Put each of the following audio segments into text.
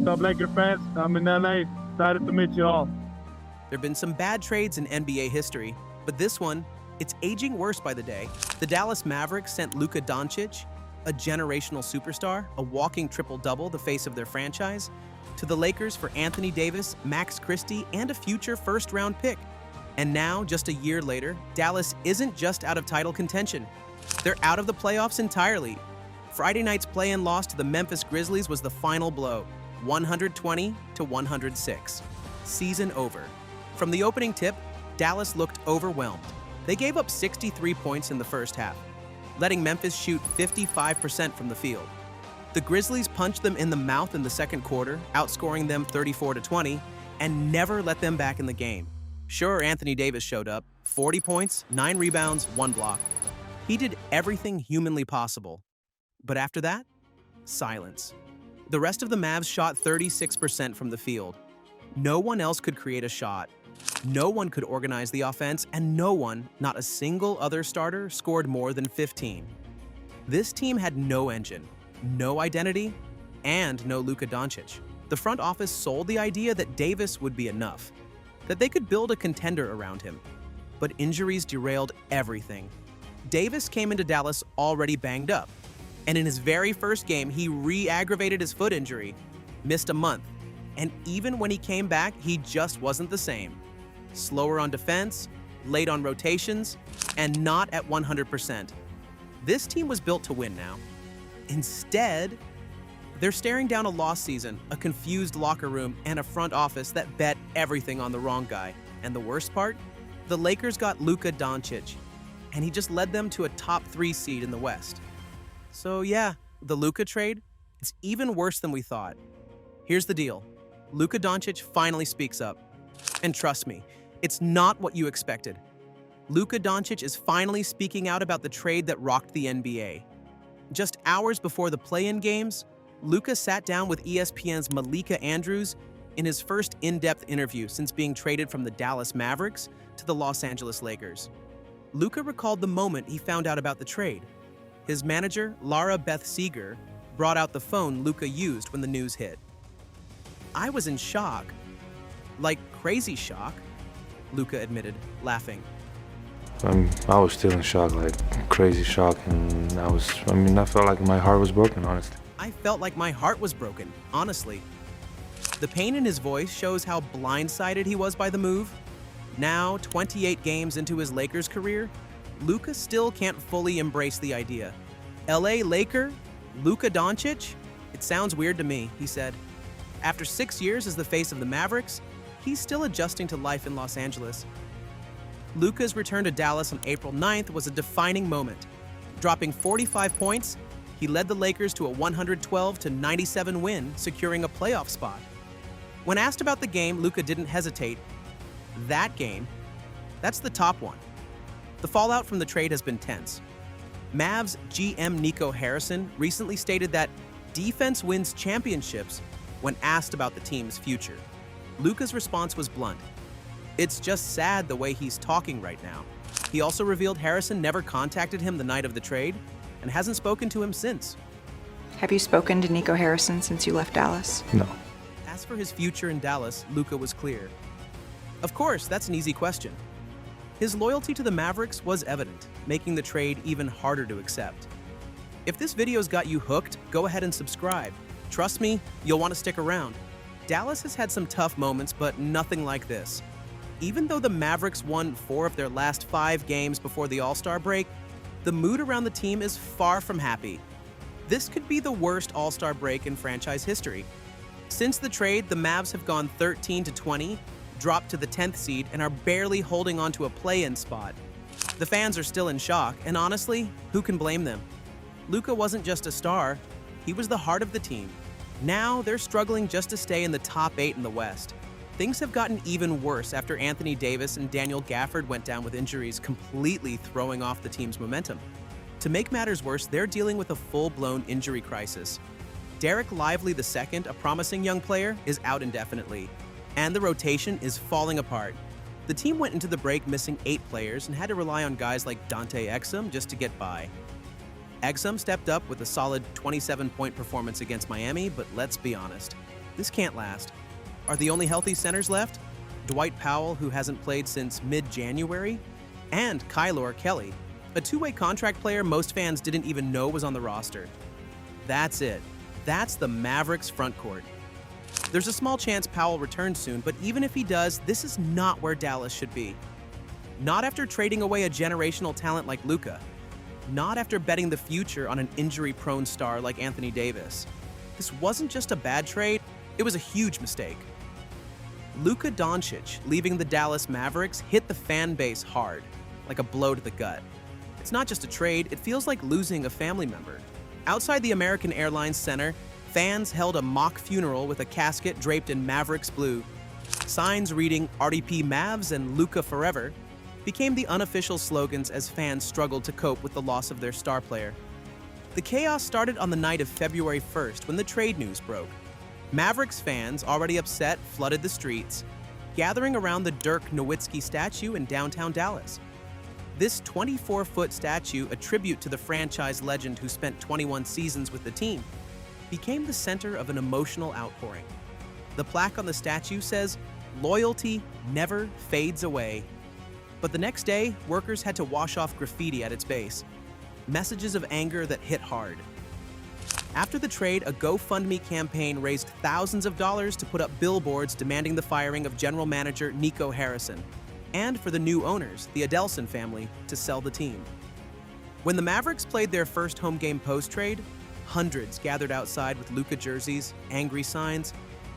What's up, Laker fans? I'm in LA. Excited to meet you all. There have been some bad trades in NBA history, but this one, it's aging worse by the day. The Dallas Mavericks sent Luka Dončić, a generational superstar, a walking triple-double, the face of their franchise, to the Lakers for Anthony Davis, Max Christie, and a future first-round pick. And now, just a year later, Dallas isn't just out of title contention. They're out of the playoffs entirely. Friday night's play-in loss to the Memphis Grizzlies was the final blow, 120-106. Season over. From the opening tip, Dallas looked overwhelmed. They gave up 63 points in the first half, letting Memphis shoot 55% from the field. The Grizzlies punched them in the mouth in the second quarter, outscoring them 34-20, and never let them back in the game. Sure, Anthony Davis showed up, 40 points, 9 rebounds, 1 block. He did everything humanly possible. But after that, silence. The rest of the Mavs shot 36% from the field. No one else could create a shot. No one could organize the offense, and no one, not a single other starter, scored more than 15. This team had no engine, no identity, and no Luka Dončić. The front office sold the idea that Davis would be enough, that they could build a contender around him. But injuries derailed everything. Davis came into Dallas already banged up, and in his very first game, he re-aggravated his foot injury, missed a month, and even when he came back, he just wasn't the same. Slower on defense, late on rotations, and not at 100%. This team was built to win now. Instead, they're staring down a lost season, a confused locker room, and a front office that bet everything on the wrong guy. And the worst part? The Lakers got Luka Dončić, and he just led them to a top 3 seed in the West. So yeah, the Luka trade, it's even worse than we thought. Here's the deal. Luka Dončić finally speaks up. And trust me, it's not what you expected. Luka Dončić is finally speaking out about the trade that rocked the NBA. Just hours before the play-in games, Luka sat down with ESPN's Malika Andrews in his first in-depth interview since being traded from the Dallas Mavericks to the Los Angeles Lakers. Luka recalled the moment he found out about the trade. His manager, Lara Beth Seeger, brought out the phone Luka used when the news hit. "I was in shock. Like crazy shock," Luka admitted, laughing. I was still in shock, like crazy shock, and I felt like my heart was broken, honestly. "I felt like my heart was broken, honestly." The pain in his voice shows how blindsided he was by the move. Now, 28 games into his Lakers career, Luka still can't fully embrace the idea. LA Laker? Luka Dončić? "It sounds weird to me," he said. After 6 years as the face of the Mavericks, he's still adjusting to life in Los Angeles. Luka's return to Dallas on April 9th was a defining moment. Dropping 45 points, he led the Lakers to a 112-97 win, securing a playoff spot. When asked about the game, Luka didn't hesitate. That game, that's the top one. The fallout from the trade has been tense. Mavs GM Nico Harrison recently stated that defense wins championships when asked about the team's future. Luka's response was blunt. "It's just sad the way he's talking right now." He also revealed Harrison never contacted him the night of the trade and hasn't spoken to him since. Have you spoken to Nico Harrison since you left Dallas? No. As for his future in Dallas, Luka was clear. Of course, that's an easy question. His loyalty to the Mavericks was evident, making the trade even harder to accept. If this video's got you hooked, go ahead and subscribe. Trust me, you'll want to stick around. Dallas has had some tough moments, but nothing like this. Even though the Mavericks won 4 of their last 5 games before the All-Star break, the mood around the team is far from happy. This could be the worst All-Star break in franchise history. Since the trade, the Mavs have gone 13-20, dropped to the 10th seed, and are barely holding on to a play-in spot. The fans are still in shock, and honestly, who can blame them? Luka wasn't just a star, he was the heart of the team. Now, they're struggling just to stay in the top 8 in the West. Things have gotten even worse after Anthony Davis and Daniel Gafford went down with injuries, completely throwing off the team's momentum. To make matters worse, they're dealing with a full-blown injury crisis. Derek Lively II, a promising young player, is out indefinitely, and the rotation is falling apart. The team went into the break missing 8 players and had to rely on guys like Dante Exum just to get by. Exum stepped up with a solid 27-point performance against Miami, but let's be honest, This can't last. Are the only healthy centers left Dwight Powell, who hasn't played since mid-January, and Kylor Kelly, a two-way contract player most fans didn't even know was on the roster? That's it. That's the Mavericks front court. There's a small chance Powell returns soon, but even if he does, this is not where Dallas should be. Not after trading away a generational talent like Luka. Not after betting the future on an injury-prone star like Anthony Davis. This wasn't just a bad trade, it was a huge mistake. Luka Dončić leaving the Dallas Mavericks hit the fan base hard, like a blow to the gut. It's not just a trade, it feels like losing a family member. Outside the American Airlines Center, fans held a mock funeral with a casket draped in Mavericks blue. Signs reading RDP Mavs and Luka Forever became the unofficial slogans as fans struggled to cope with the loss of their star player. The chaos started on the night of February 1st when the trade news broke. Mavericks fans, already upset, flooded the streets, gathering around the Dirk Nowitzki statue in downtown Dallas. This 24-foot statue, a tribute to the franchise legend who spent 21 seasons with the team, became the center of an emotional outpouring. The plaque on the statue says, "Loyalty never fades away." But the next day, workers had to wash off graffiti at its base. Messages of anger that hit hard. After the trade, a GoFundMe campaign raised thousands of dollars to put up billboards demanding the firing of general manager Nico Harrison, and for the new owners, the Adelson family, to sell the team. When the Mavericks played their first home game post-trade, hundreds gathered outside with Luka jerseys, angry signs,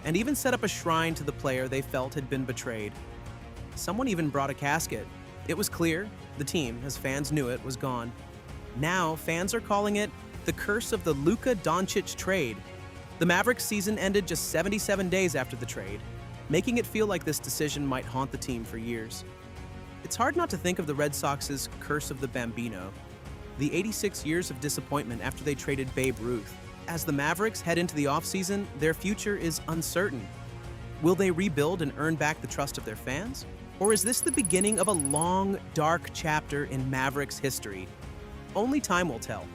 and even set up a shrine to the player they felt had been betrayed. Someone even brought a casket. It was clear, the team, as fans knew it, was gone. Now, fans are calling it the curse of the Luka Dončić trade. The Mavericks season ended just 77 days after the trade, making it feel like this decision might haunt the team for years. It's hard not to think of the Red Sox's curse of the Bambino, the 86 years of disappointment after they traded Babe Ruth. As the Mavericks head into the offseason, their future is uncertain. Will they rebuild and earn back the trust of their fans? Or is this the beginning of a long, dark chapter in Mavericks history? Only time will tell.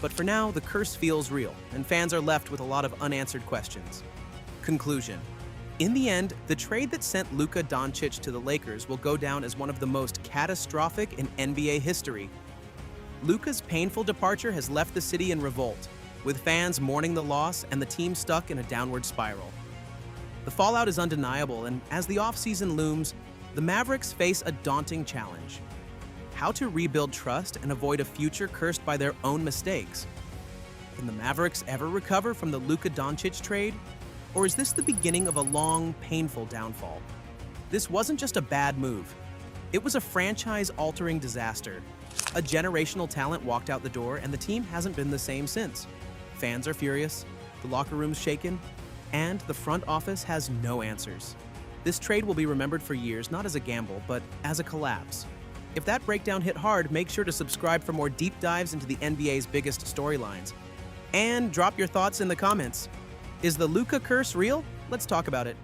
But for now, the curse feels real, and fans are left with a lot of unanswered questions. Conclusion. In the end, the trade that sent Luka Dončić to the Lakers will go down as one of the most catastrophic in NBA history. Luka's painful departure has left the city in revolt, with fans mourning the loss and the team stuck in a downward spiral. The fallout is undeniable, and as the offseason looms, the Mavericks face a daunting challenge. How to rebuild trust and avoid a future cursed by their own mistakes. Can the Mavericks ever recover from the Luka Dončić trade? Or is this the beginning of a long, painful downfall? This wasn't just a bad move. It was a franchise-altering disaster. A generational talent walked out the door, and the team hasn't been the same since. Fans are furious, the locker room's shaken, and the front office has no answers. This trade will be remembered for years, not as a gamble, but as a collapse. If that breakdown hit hard, make sure to subscribe for more deep dives into the NBA's biggest storylines. And drop your thoughts in the comments. Is the Luka curse real? Let's talk about it.